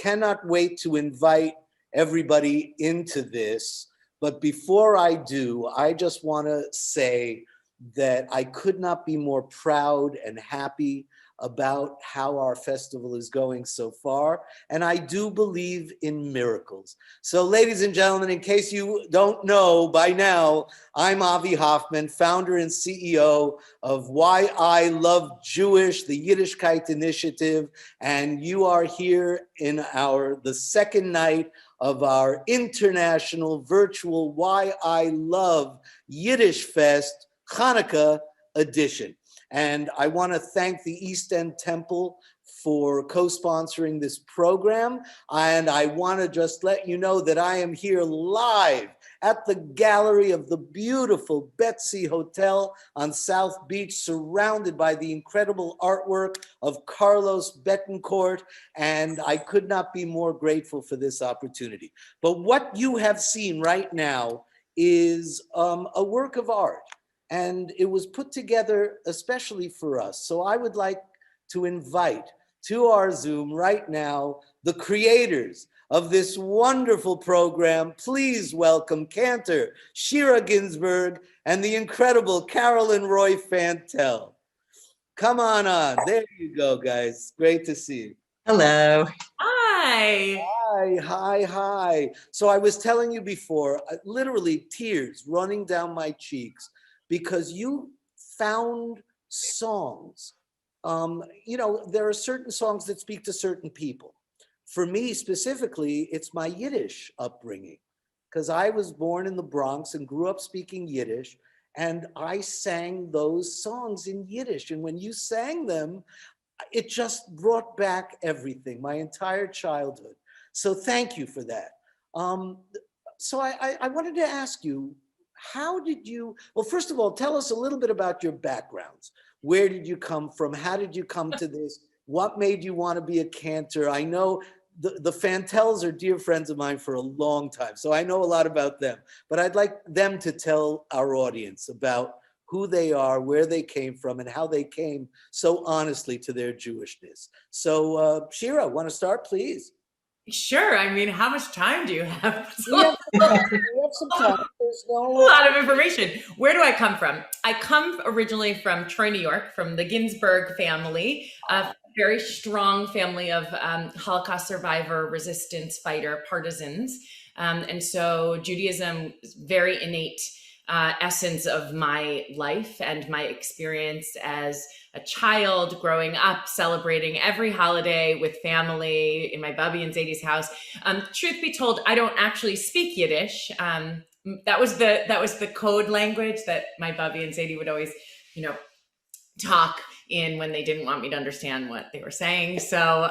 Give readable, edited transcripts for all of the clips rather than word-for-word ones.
cannot wait to invite everybody into this. But before I do, I just want to say that I could not be more proud and happy about how our festival is going so far. And I do believe in miracles. So ladies and gentlemen, in case you don't know by now, I'm Avi Hoffman, founder and CEO of YI Love Jewish, the Yiddishkeit Initiative. And you are here in the second night of our international virtual YI Love YIDDISHFEST HANUKKAH edition. And I want to thank the East End Temple for co-sponsoring this program. And I want to just let you know that I am here live at the gallery of the beautiful Betsy Hotel on South Beach, surrounded by the incredible artwork of Carlos Betancourt. And I could not be more grateful for this opportunity. But what you have seen right now is a work of art. And it was put together especially for us. So I would like to invite to our Zoom right now the creators of this wonderful program. Please welcome cantor Shira Ginsburg and the incredible Carolyn Roy Fantel. Come on. There you go, guys. Great to see you. Hello. Hi. Hi. So I was telling you before, literally tears running down my cheeks, because you found songs. You know, there are certain songs that speak to certain people. For me specifically, it's my Yiddish upbringing, because I was born in the Bronx and grew up speaking Yiddish, and I sang those songs in Yiddish. And when you sang them, it just brought back everything, my entire childhood. So thank you for that. So I wanted to ask you, how did you, well, first of all, tell us a little bit about your backgrounds. Where did you come from? How did you come to this? What made you want to be a cantor? I know the Fantels are dear friends of mine for a long time, so I know a lot about them. But I'd like them to tell our audience about who they are, where they came from, and how they came so honestly to their Jewishness. So Shira, want to start, please? Sure. I mean, how much time do you have? We have some time. There's A lot of information. Where do I come from? I come originally from Troy, New York, from the Ginsburg family, a very strong family of Holocaust survivor, resistance fighter, partisans. And so Judaism is very innate essence of my life and my experience as a child growing up, celebrating every holiday with family in my Bubby and Zadie's house. Truth be told, I don't actually speak Yiddish. That was the code language that my Bubby and Zadie would always, talk in when they didn't want me to understand what they were saying. So,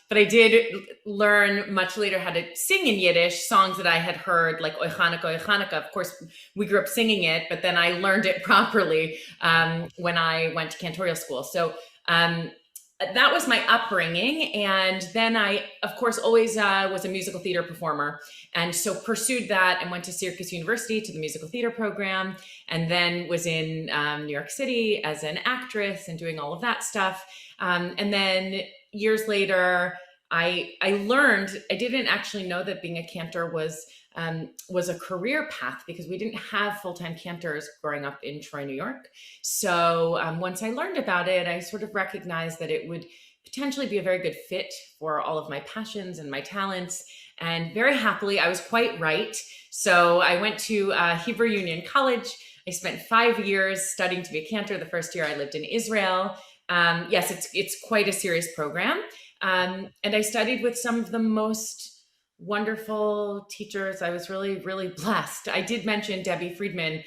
but I did learn much later how to sing in Yiddish, songs that I had heard, like Oy Hanukkah. Of course, we grew up singing it, but then I learned it properly when I went to cantorial school. So that was my upbringing. And then I, of course, always was a musical theater performer. And so pursued that and went to Syracuse University to the musical theater program, and then was in New York City as an actress and doing all of that stuff. And then years later, I learned, I didn't actually know that being a cantor was a career path, because we didn't have full-time cantors growing up in Troy, New York. So once I learned about it, I sort of recognized that it would potentially be a very good fit for all of my passions and my talents. And very happily, I was quite right. So I went to Hebrew Union College. I spent 5 years studying to be a cantor. The first year I lived in Israel. Yes, it's quite a serious program. And I studied with some of the most wonderful teachers. I was really, really blessed. I did mention Debbie Friedman,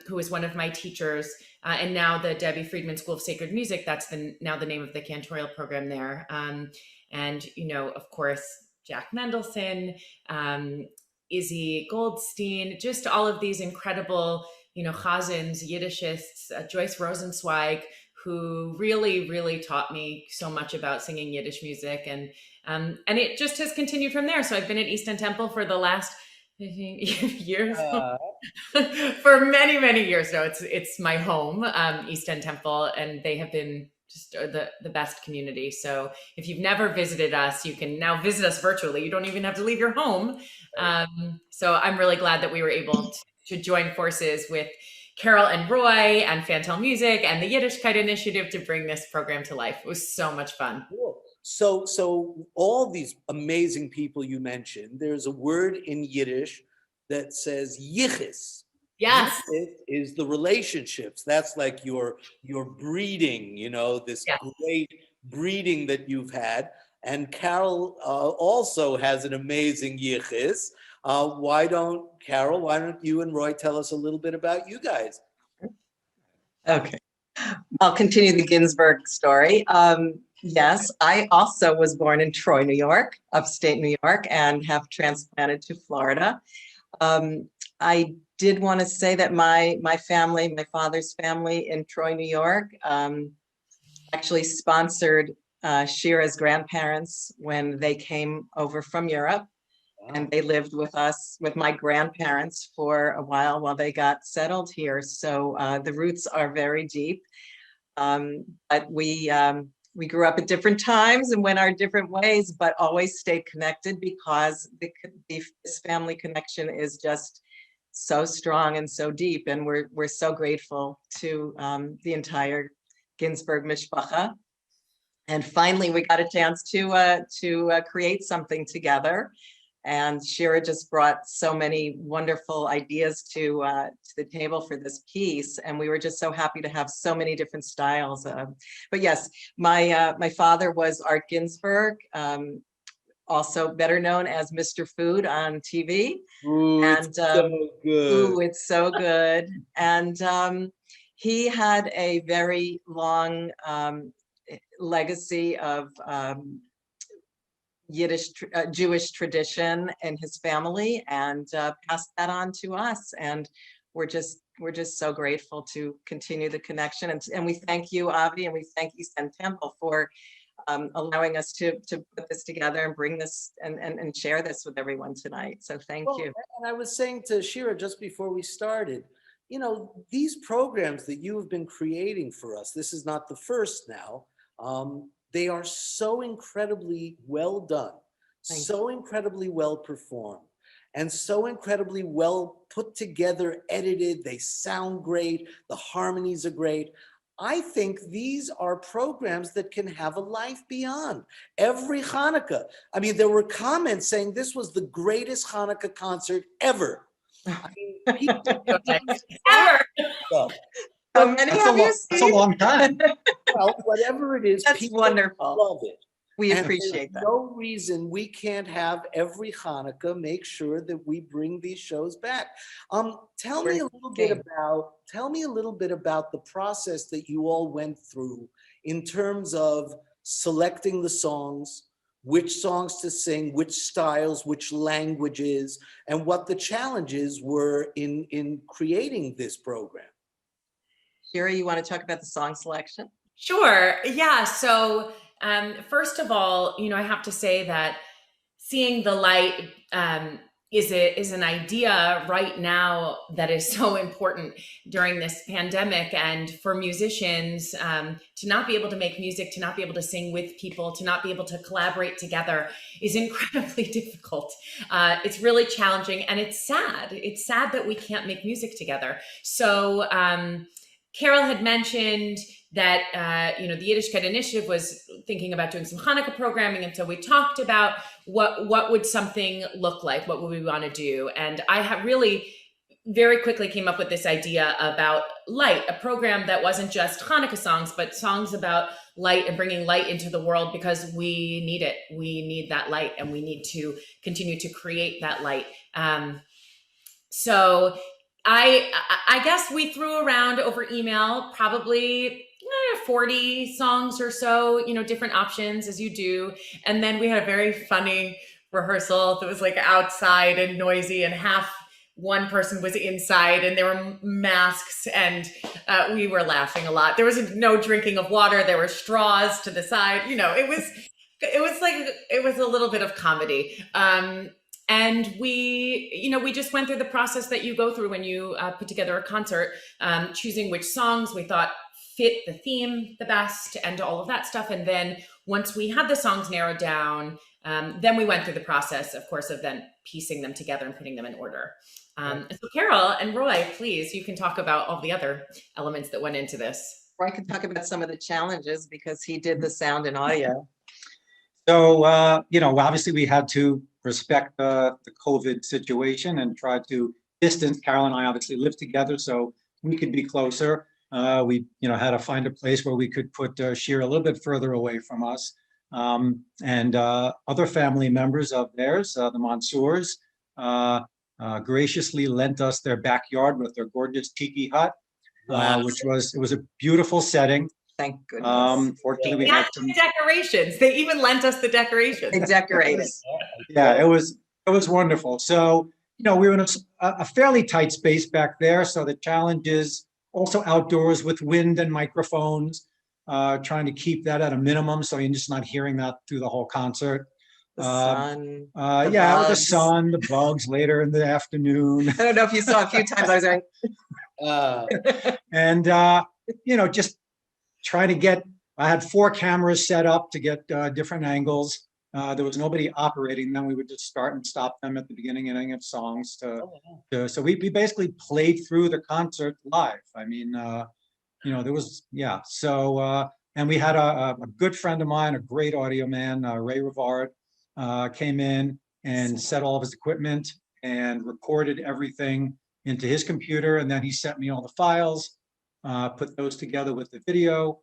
who was one of my teachers, and now the Debbie Friedman School of Sacred Music. That's now the name of the cantorial program there. And, of course, Jack Mendelson, Izzy Goldstein, just all of these incredible, chazans, Yiddishists, Joyce Rosenzweig, who really, really taught me so much about singing Yiddish music. And it just has continued from there. So I've been at East End Temple for the last years, for many, many years now. It's my home, East End Temple, and they have been just the best community. So if you've never visited us, you can now visit us virtually. You don't even have to leave your home. So I'm really glad that we were able to join forces with Carol and Roy and Fantel Music and the Yiddishkeit Initiative to bring this program to life. It was so much fun. Cool. So all these amazing people you mentioned, there's a word in Yiddish that says yichus. Yes. Yichus is the relationships. That's like your breeding, you know, this great breeding that you've had. And Carol also has an amazing yichus. Why don't you and Roy tell us a little bit about you guys? Okay, I'll continue the Ginsberg story. Yes, I also was born in Troy, New York, upstate New York, and have transplanted to Florida. I did want to say that my family, my father's family in Troy, New York, actually sponsored Shira's grandparents when they came over from Europe. And they lived with us, with my grandparents for a while they got settled here. So the roots are very deep. But we grew up at different times and went our different ways, but always stayed connected because this family connection is just so strong and so deep. And we're so grateful to the entire Ginsberg mishpacha. And finally, we got a chance to create something together. And Shira just brought so many wonderful ideas to the table for this piece, and we were just so happy to have so many different styles. But yes, my father was Art Ginsberg, also better known as Mr. Food on TV. Ooh, and it's so good. Ooh, it's so good. And he had a very long legacy of Jewish tradition in his family, and passed that on to us. And we're just so grateful to continue the connection. And we thank you, Avi, and we thank East End Temple for allowing us to put this together and bring this and share this with everyone tonight. So thank you. And I was saying to Shira just before we started, you know, these programs that you have been creating for us, this is not the first now. They are so incredibly well done, so incredibly well performed, and so incredibly well put together, edited. They sound great. The harmonies are great. I think these are programs that can have a life beyond every Hanukkah. I mean, there were comments saying this was the greatest Hanukkah concert ever. I mean, people ever. How many have you seen? That's a long time. Well, whatever it is, That's people wonderful. love it. We And appreciate there's that. no reason we can't have every Hanukkah make sure that we bring these shows back. Tell me a little bit about the process that you all went through in terms of selecting the songs, which songs to sing, which styles, which languages, and what the challenges were in creating this program. Shira, you want to talk about the song selection? Sure. Yeah. So first of all, you know, I have to say that seeing the light is an idea right now that is so important during this pandemic, and for musicians to not be able to make music, to not be able to sing with people, to not be able to collaborate together is incredibly difficult. It's really challenging, and it's sad. It's sad that we can't make music together. So Carol had mentioned that you know, the Yiddishkeit Initiative was thinking about doing some Hanukkah programming, and so we talked about what would something look like, what would we want to do, and I have really very quickly came up with this idea about light, a program that wasn't just Hanukkah songs, but songs about light and bringing light into the world, because we need it. We need that light, and we need to continue to create that light. So I guess we threw around over email probably 40 songs or so, you know, different options as you do. And then we had a very funny rehearsal that was like outside and noisy, and half one person was inside, and there were masks, and we were laughing a lot. There was no drinking of water. There were straws to the side. You know, it was a little bit of comedy. And we just went through the process that you go through when you put together a concert, choosing which songs we thought fit the theme the best and all of that stuff. And then once we had the songs narrowed down, then we went through the process, of course, of then piecing them together and putting them in order. So Carol and Roy, please, you can talk about all the other elements that went into this. Roy can talk about some of the challenges because he did the sound and audio. So, you know, obviously we had to respect the COVID situation and try to distance. Carol and I obviously live together, so we could be closer. We, you know, had to find a place where we could put Shira a little bit further away from us. And other family members of theirs, the Mansours, graciously lent us their backyard with their gorgeous tiki hut, which was a beautiful setting. Thank goodness. Fortunately, we Yeah, had some decorations. They even lent us the decorations. They decorated. Yeah, it was wonderful. So, you know, we were in a fairly tight space back there. So the challenge is also outdoors with wind and microphones, trying to keep that at a minimum so you're just not hearing that through the whole concert. The sun. Yeah, with the bugs. sun, the bugs later in the afternoon. I don't know if you saw a few times I was going, And, you know, just try to get, I had 4 cameras set up to get different angles. There was nobody operating them. We would just start and stop them at the beginning and ending of songs. So we basically played through the concert live. I mean, you know, there was, yeah. So, and we had a good friend of mine, a great audio man, Ray Rivard, came in and set all of his equipment and recorded everything into his computer. And then he sent me all the files, put those together with the video,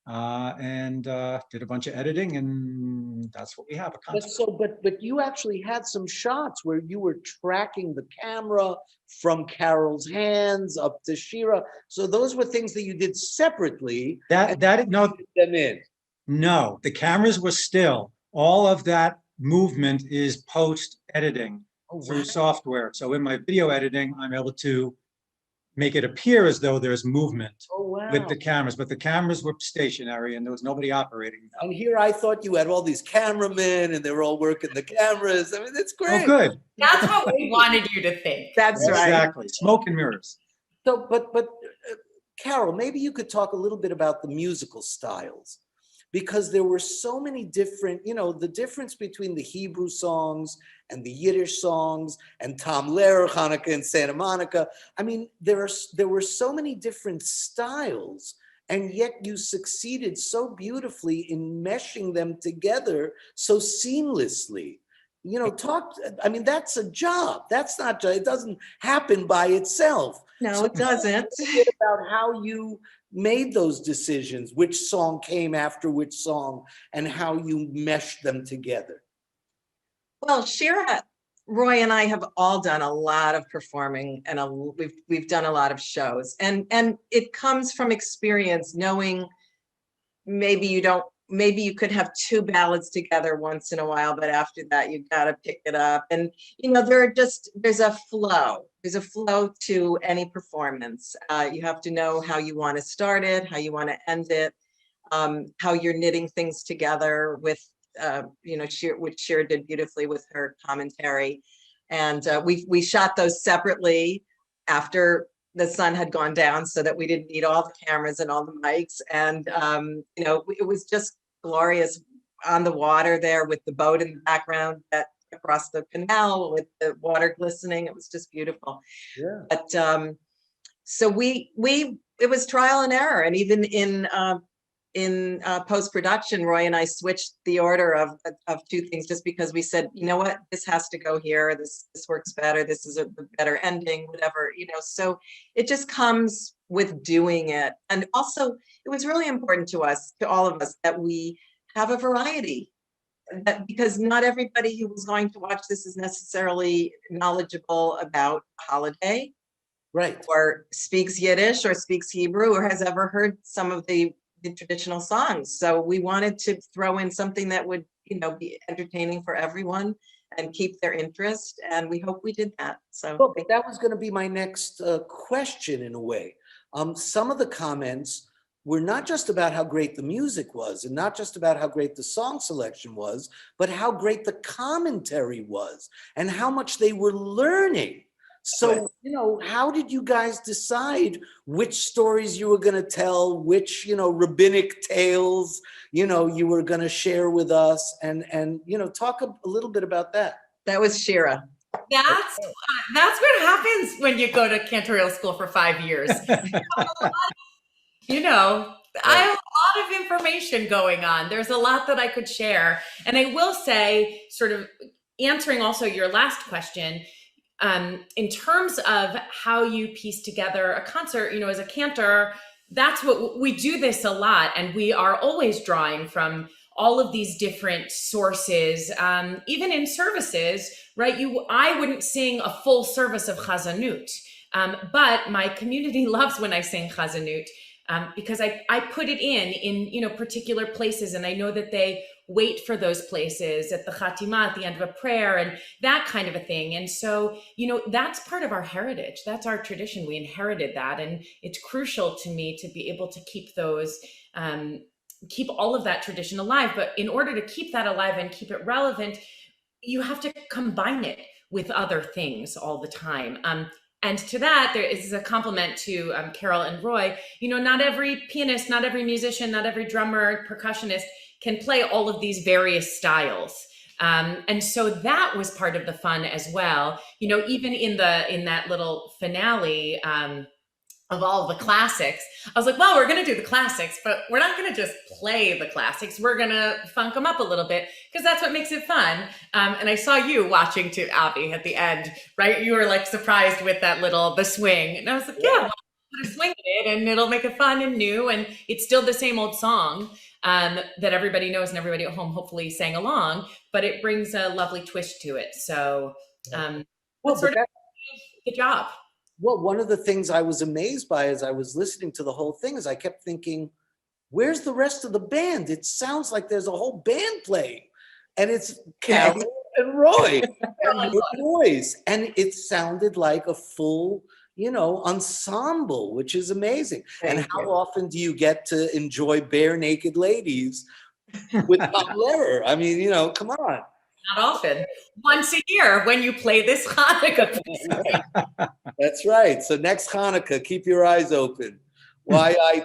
and did a bunch of editing, and that's what we have, a concert. But you actually had some shots where you were tracking the camera from Carol's hands up to Shira. So those were things that you did separately. No, Put them in. no, the cameras were still. All of that movement is post editing through software. So in my video editing, I'm able to make it appear as though there's movement with the cameras, but the cameras were stationary and there was nobody operating them. And here I thought you had all these cameramen and they were all working the cameras. I mean, it's great. Oh, good. That's what we wanted you to think. that's right. Exactly. Smoke and mirrors. So, but Carol, maybe you could talk a little bit about the musical styles, because there were so many different, you know, the difference between the Hebrew songs and the Yiddish songs and Tom Lehrer, Hanukkah in Santa Monica. I mean, there were so many different styles, and yet you succeeded so beautifully in meshing them together so seamlessly. You know, I mean, that's a job. That's not, it doesn't happen by itself. No, So it doesn't. talk a bit about how you made those decisions, which song came after which song, and how you meshed them together. Well, Shira, Roy and I have all done a lot of performing, and we've done a lot of shows, and it comes from experience, knowing maybe you could have 2 ballads together once in a while, but after that you've got to pick it up. And you know, there's a flow to any performance. You have to know how you want to start it, how you want to end it, how you're knitting things together with you know, which Shira did beautifully with her commentary. And we shot those separately after the sun had gone down, so that we didn't need all the cameras and all the mics. And you know, it was just glorious on the water there with the boat in the background that across the canal with the water glistening. It was just beautiful. Yeah. But so it was trial and error, and even in post-production, Roy and I switched the order of 2 things, just because we said, you know what, this has to go here. This works better. This is a better ending, whatever, you know. So it just comes with doing it. And also, it was really important to us, to all of us, that we have a variety. Because not everybody who was going to watch this is necessarily knowledgeable about holiday, Right. or speaks Yiddish, or speaks Hebrew, or has ever heard some of the traditional songs. So we wanted to throw in something that would, you know, be entertaining for everyone and keep their interest. And we hope we did that. So Well, but that was going to be my next question in a way. Some of the comments were not just about how great the music was, and not just about how great the song selection was, but how great the commentary was and how much they were learning. So, you know, how did you guys decide which stories you were going to tell, which, you know, rabbinic tales, you know, you were going to share with us, and, you know, talk a little bit about that. That was Shira. That's what happens when you go to cantorial school for 5 years. You know, I have a lot of information going on. There's a lot that I could share. And I will say, sort of answering also your last question, in terms of how you piece together a concert, you know, as a cantor, that's what we do this a lot. And we are always drawing from all of these different sources, even in services, right? I wouldn't sing a full service of Chazanut, but my community loves when I sing Chazanut. Because I put it in, you know, particular places, and I know that they wait for those places at the Chatima, at the end of a prayer, and that kind of a thing. And so, you know, that's part of our heritage. That's our tradition. We inherited that, and it's crucial to me to be able to keep those, keep all of that tradition alive. But in order to keep that alive and keep it relevant, you have to combine it with other things all the time. And to that, there is a compliment to Carol and Roy. You know, not every pianist, not every musician, not every drummer, percussionist can play all of these various styles. And so that was part of the fun as well. You know, even in that little finale of all the classics, I was like, well, we're going to do the classics, but we're not going to just play the classics. We're going to funk them up a little bit, because that's what makes it fun. And I saw you watching to Abby at the end, right? You were like surprised with the swing. And I was like, yeah, well, put a swing in it and it'll make it fun and new. And it's still the same old song that everybody knows and everybody at home hopefully sang along, but it brings a lovely twist to it. So that's sort of the job. Well, one of the things I was amazed by as I was listening to the whole thing is I kept thinking, where's the rest of the band? It sounds like there's a whole band playing, and it's Carol and Roy and your boys, and it sounded like a full, you know, ensemble, which is amazing. And how often do you get to enjoy bare naked ladies with Tom Lehrer? I mean, you know, come on. Not often. Once a year when you play this Hanukkah piece. That's right. So next Hanukkah, keep your eyes open. YI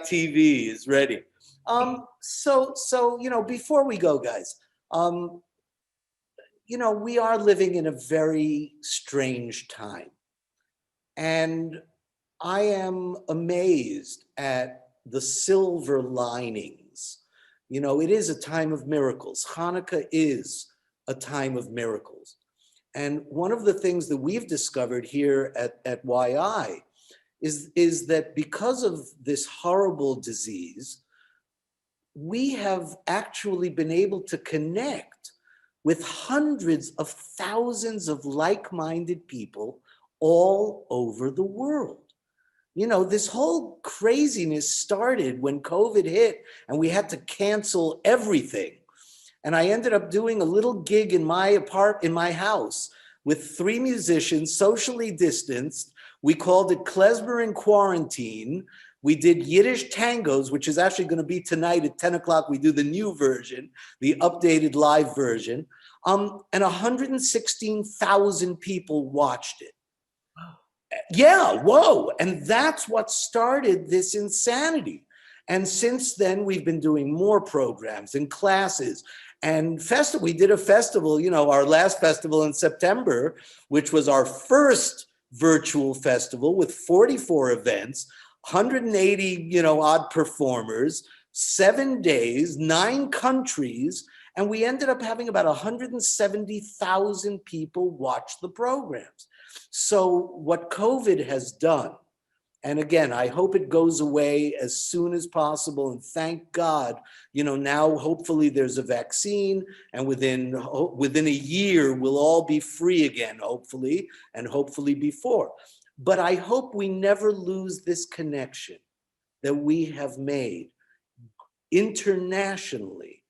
is ready. So you know, before we go, guys, you know, we are living in a very strange time, and I am amazed at the silver linings. You know, it is a time of miracles. Hanukkah is a time of miracles. And one of the things that we've discovered here at YI is that because of this horrible disease, we have actually been able to connect with hundreds of thousands of like-minded people all over the world. You know, this whole craziness started when COVID hit and we had to cancel everything. And I ended up doing a little gig in my house with 3 musicians, socially distanced. We called it Klezmer in Quarantine. We did Yiddish tangos, which is actually going to be tonight at 10 o'clock. We do the new version, the updated live version. And 116,000 people watched it. Wow. Yeah, whoa. And that's what started this insanity. And since then, we've been doing more programs and classes. And we did a festival, you know, our last festival in September, which was our first virtual festival with 44 events, 180, you know, odd performers, 7 days, 9 countries. And we ended up having about 170,000 people watch the programs. So what COVID has done, and again, I hope it goes away as soon as possible. And thank God, you know, now hopefully there's a vaccine, and within a year, we'll all be free again, hopefully, and hopefully before. But I hope we never lose this connection that we have made internationally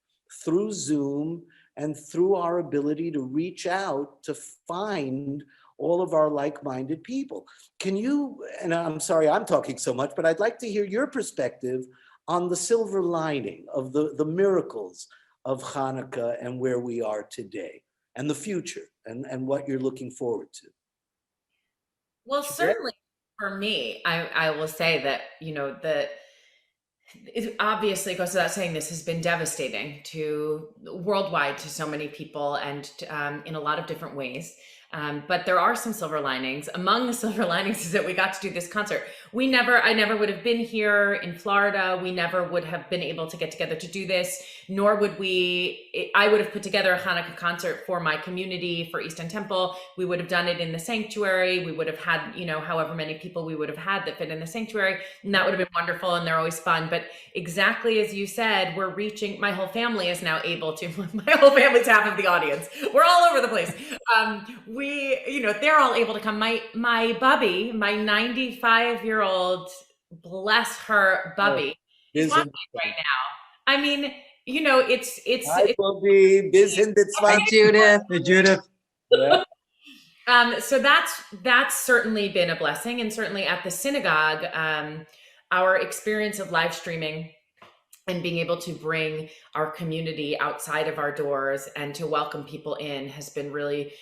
through Zoom and through our ability to reach out to find all of our like-minded people. Can you, and I'm sorry I'm talking so much, but I'd like to hear your perspective on the silver lining of the miracles of Hanukkah and where we are today and the future and what you're looking forward to. Well, certainly for me, I will say that, it obviously goes without saying this has been devastating to worldwide to so many people and in a lot of different ways. But there are some silver linings. Among the silver linings is that we got to do this concert. I never would have been here in Florida. We never would have been able to get together to do this, nor would I would have put together a Hanukkah concert for my community, for East End Temple. We would have done it in the sanctuary. We would have had, however many people we would have had that fit in the sanctuary. And that would have been wonderful. And they're always fun. But exactly as you said, my whole family is now able to, my whole family's half of the audience. We're all over the place. They're all able to come. My Bubby, my 95-year-old, bless her Bubby, is watching right now. I mean, it's Hi, Bobby. Bis hin dit Hi, Judith. Hey, Judith. Yeah. so that's certainly been a blessing, and certainly at the synagogue, our experience of live streaming and being able to bring our community outside of our doors and to welcome people in has been really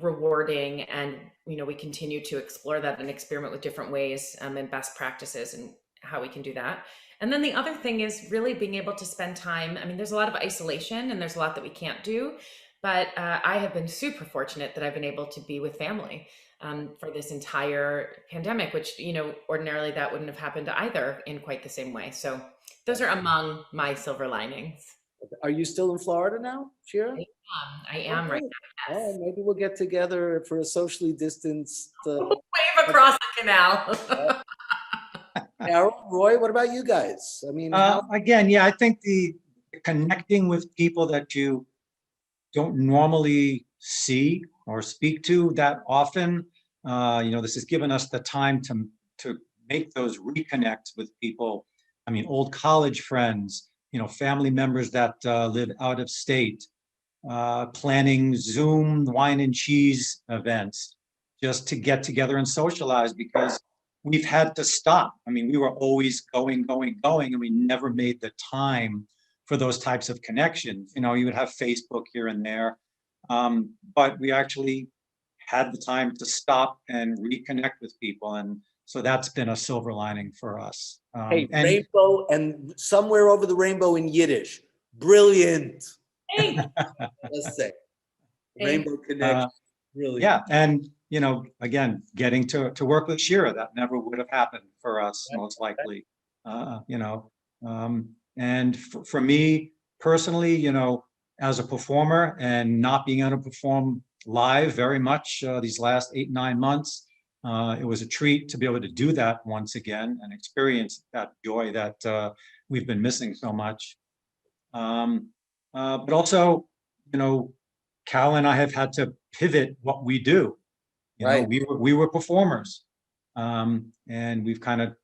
rewarding. And, we continue to explore that and experiment with different ways and best practices and how we can do that. And then the other thing is really being able to spend time. I mean, there's a lot of isolation and there's a lot that we can't do, but I have been super fortunate that I've been able to be with family for this entire pandemic, which, ordinarily that wouldn't have happened either in quite the same way. So those are among my silver linings. Are you still in Florida now, Shira? I am right now. Yes. Oh, maybe we'll get together for a socially distanced. Wave across the canal. Carol, Roy, what about you guys? I mean, Again, yeah, I think the connecting with people that you don't normally see or speak to that often, this has given us the time to make those reconnects with people. I mean, old college friends, family members that live out of state, planning Zoom wine and cheese events just to get together and socialize, because we've had to stop. I mean, we were always going, and we never made the time for those types of connections. You would have Facebook here and there, but we actually had the time to stop and reconnect with people. And so that's been a silver lining for us. hey, rainbow and somewhere over the rainbow in Yiddish. Brilliant. Hey. Let's say. Rainbow connection. Really. Yeah, and again, getting to work with Shira, that never would have happened for us, most likely. And for me personally, as a performer and not being able to perform live very much these last 8-9 months, it was a treat to be able to do that once again and experience that joy that we've been missing so much. But also, Cal and I have had to pivot what we do. Right. We were performers, and we've kind of,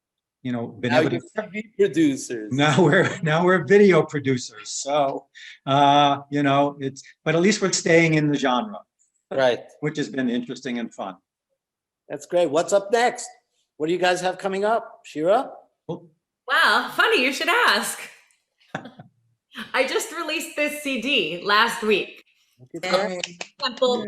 been Now able to be producers. Now we're video producers. So, but at least we're staying in the genre, Right. which has been interesting and fun. That's great. What's up next? What do you guys have coming up, Shira? Well, funny you should ask. I just released this CD last week. Temple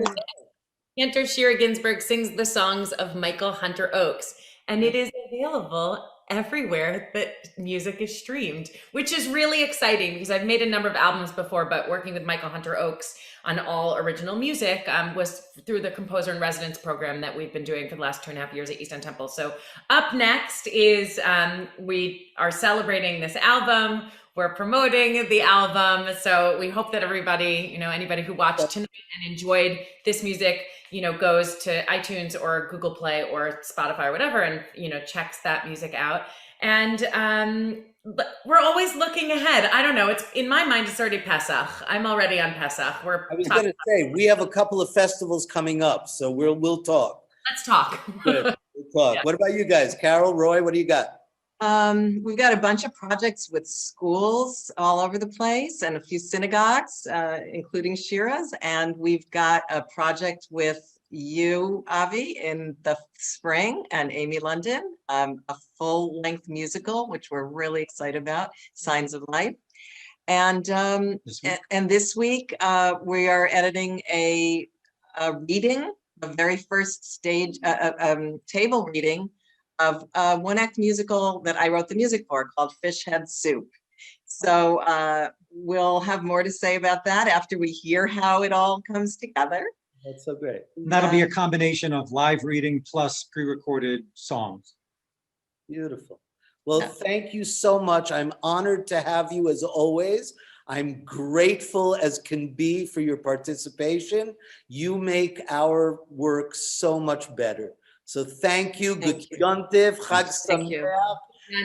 Cantor Shira Ginsburg sings the songs of Michael Hunter Oakes, and it is available everywhere that music is streamed, which is really exciting because I've made a number of albums before, but working with Michael Hunter Oakes on all original music was through the Composer in Residence program that we've been doing for the last 2.5 years at East End Temple. So up next is we are celebrating this album. We're promoting the album. So we hope that everybody, anybody who watched tonight and enjoyed this music, goes to iTunes or Google Play or Spotify or whatever and, checks that music out. And we're always looking ahead. I don't know. It's in my mind, it's already Pesach. I'm already on Pesach. I was going to say, we have a couple of festivals coming up, so we'll talk. Let's talk. Good. We'll talk. Yeah. What about you guys? Carol, Roy, what do you got? We've got a bunch of projects with schools all over the place and a few synagogues, including Shira's. And we've got a project with you, Avi, in the spring, and Amy London, a full-length musical, which we're really excited about, Signs of Life. And this week we are editing a reading the very first stage table reading of a one-act musical that I wrote the music for called Fish Head Soup. So we'll have more to say about that after we hear how it all comes together. That's so great. And that'll be a combination of live reading plus pre-recorded songs. Beautiful. Well, thank you so much. I'm honored to have you as always. I'm grateful as can be for your participation. You make our work so much better. So thank you. Good Yontif, Chag Thank you. Sameach,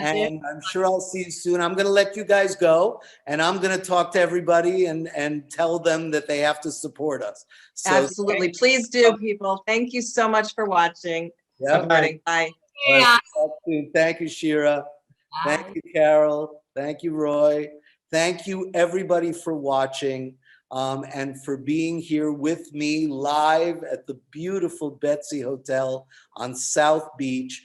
and I'm sure I'll see you soon. I'm going to let you guys go, and I'm going to talk to everybody and tell them that they have to support us. So Absolutely. Please do, people. Thank you so much for watching. Supporting. Bye. Yeah. Thank you, Shira. Thank you, Carol. Thank you, Roy. Thank you, everybody, for watching and for being here with me live at the beautiful Betsy Hotel on South Beach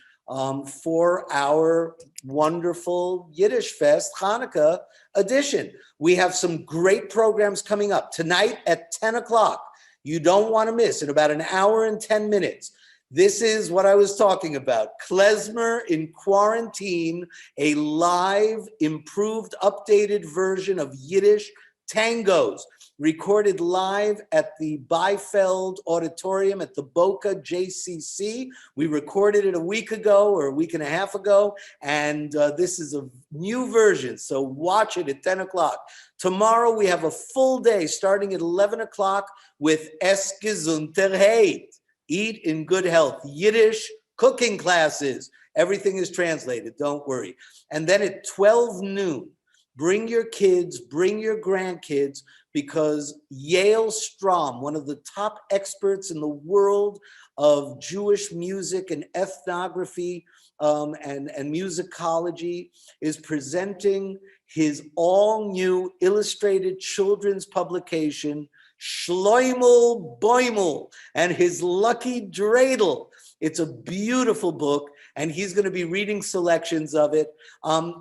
for our wonderful Yiddish Fest Hanukkah edition. We have some great programs coming up tonight at 10 o'clock. You don't want to miss in about an hour and 10 minutes. This is what I was talking about. Klezmer in Quarantine, a live, improved, updated version of Yiddish tangos, recorded live at the Beifeld Auditorium at the Boca JCC. We recorded it a week ago or a week and a half ago, and this is a new version, so watch it at 10 o'clock. Tomorrow we have a full day starting at 11 o'clock with Es Gesundheit. Eat in good health, Yiddish cooking classes. Everything is translated, don't worry. And then at 12 noon, bring your kids, bring your grandkids, because Yale Strom, one of the top experts in the world of Jewish music and ethnography and musicology, is presenting his all-new illustrated children's publication, Shloimel Boimel and his Lucky Dreidel. It's a beautiful book, and he's going to be reading selections of it,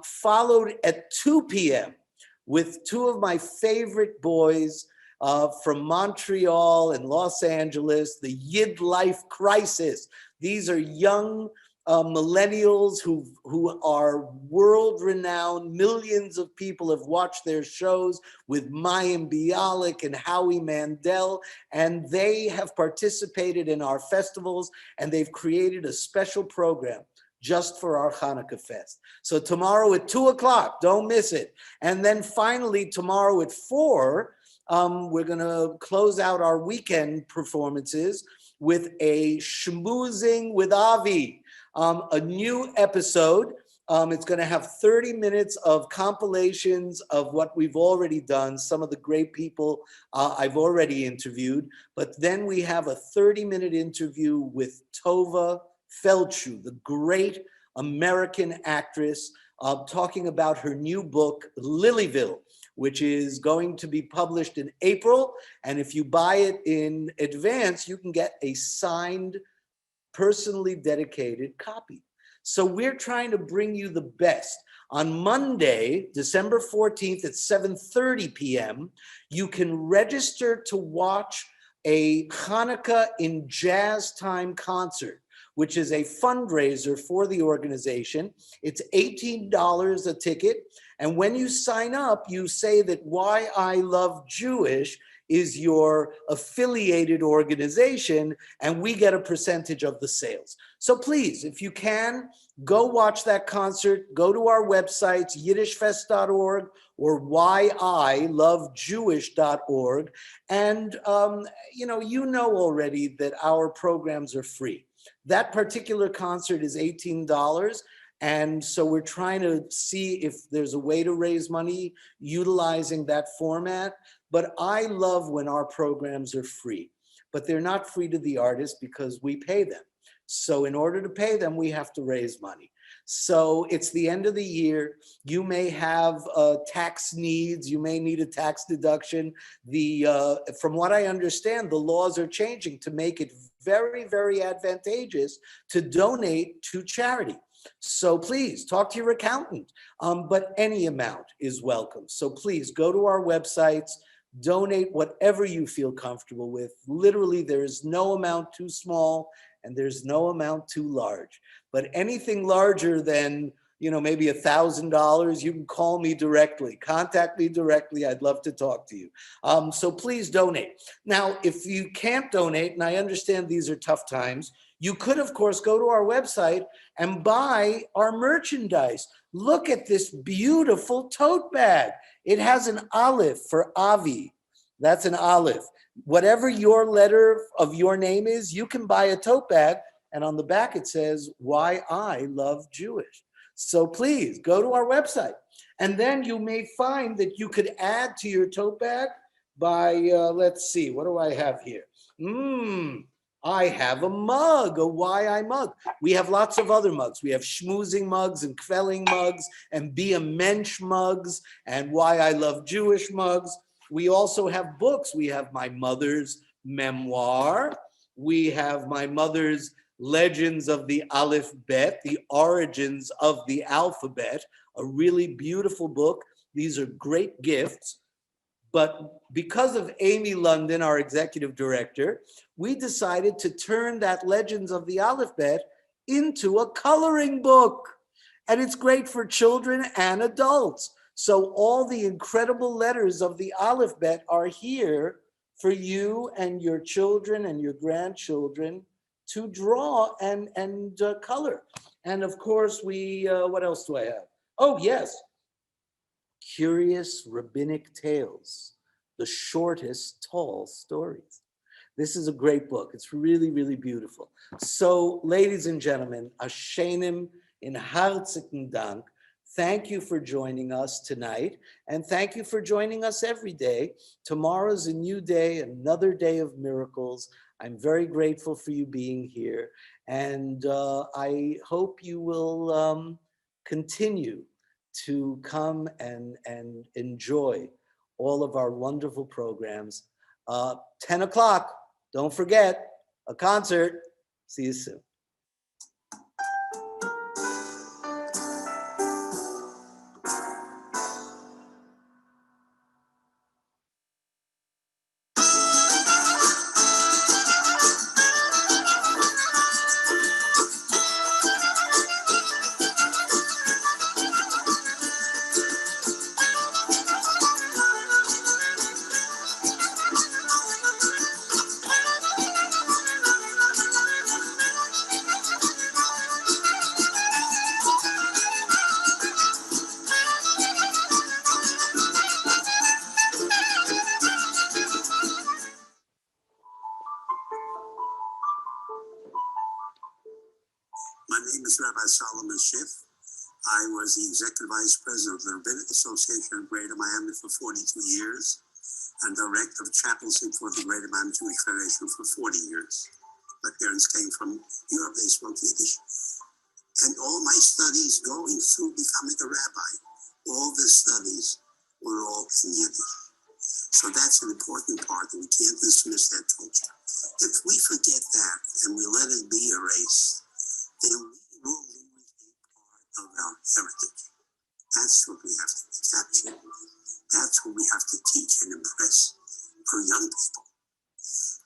followed at 2 p.m. with two of my favorite boys from Montreal and Los Angeles, the Yid Life Crisis. These are young millennials who are world-renowned. Millions of people have watched their shows with Mayim Bialik and Howie Mandel, and they have participated in our festivals, and they've created a special program just for our Hanukkah Fest. So tomorrow at 2 o'clock, don't miss it. And then finally tomorrow at 4, we're gonna close out our weekend performances with a Schmoozing with Avi, a new episode. It's going to have 30 minutes of compilations of what we've already done, some of the great people I've already interviewed. But then we have a 30-minute interview with Tova Feldshuh, the great American actress, talking about her new book, Lilyville, which is going to be published in April. And if you buy it in advance, you can get a signed, personally dedicated copy. So we're trying to bring you the best. On Monday, December 14th at 7:30 p.m., you can register to watch a Hanukkah in Jazz Time concert, which is a fundraiser for the organization. It's $18 a ticket. And when you sign up, you say that YI Love Jewish is your affiliated organization, and we get a percentage of the sales. So please, if you can, go watch that concert. Go to our websites, yiddishfest.org or yilovejewish.org. And you know already that our programs are free. That particular concert is $18. And so we're trying to see if there's a way to raise money utilizing that format. But I love when our programs are free, but they're not free to the artists because we pay them. So in order to pay them, we have to raise money. So it's the end of the year. You may have tax needs. You may need a tax deduction. From what I understand, the laws are changing to make it very, very advantageous to donate to charity. So please talk to your accountant, but any amount is welcome. So please go to our websites, Donate whatever you feel comfortable with. Literally, there is no amount too small and there's no amount too large. But anything larger than, you know, maybe $1,000, you can call me directly. Contact me directly. I'd love to talk to you. So please donate. Now, if you can't donate, and I understand these are tough times, you could, of course, go to our website and buy our merchandise. Look at this beautiful tote bag. It has an olive for Avi. That's an olive. Whatever your letter of your name is, you can buy a tote bag. And on the back, it says, YI Love Jewish. So please go to our website. And then you may find that you could add to your tote bag by, let's see, what do I have here? I have a mug, a YI mug. We have lots of other mugs. We have schmoozing mugs and kvelling mugs and be a mensch mugs and YI Love Jewish mugs. We also have books. We have my mother's memoir. We have my mother's Legends of the Aleph Bet, the origins of the alphabet, a really beautiful book. These are great gifts. But because of Amy London, our executive director, we decided to turn that Legends of the Alphabet into a coloring book. And it's great for children and adults. So all the incredible letters of the alphabet are here for you and your children and your grandchildren to draw and color. And of course, what else do I have? Oh, yes. Curious Rabbinic Tales, the shortest tall stories. This is a great book. It's really, really beautiful. So, ladies and gentlemen, Ashenim in Hartzigen Dank, thank you for joining us tonight, and thank you for joining us every day. Tomorrow's a new day, another day of miracles. I'm very grateful for you being here, and I hope you will continue to come and enjoy all of our wonderful programs. 10 o'clock, don't forget, a concert. See you soon. My name is Rabbi Solomon Schiff. I was the Executive Vice President of the Rabbinic Association of Greater Miami for 42 years and Director of Chaplaincy for the Greater Miami Jewish Federation for 40 years. My parents came from Europe, they spoke Yiddish. And all my studies going through becoming a rabbi, all the studies were all in Yiddish. So that's an important part, and we can't dismiss that culture. If we forget that and we let it be erased, then we will lose a part of our heritage. That's what we have to capture. That's what we have to teach and impress our young people.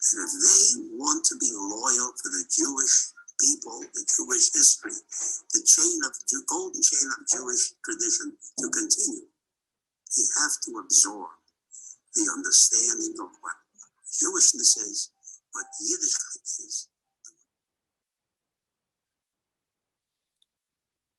And if they want to be loyal to the Jewish people, the Jewish history, the golden chain of Jewish tradition to continue, they have to absorb the understanding of what Jewishness is, what Yiddishkeit is,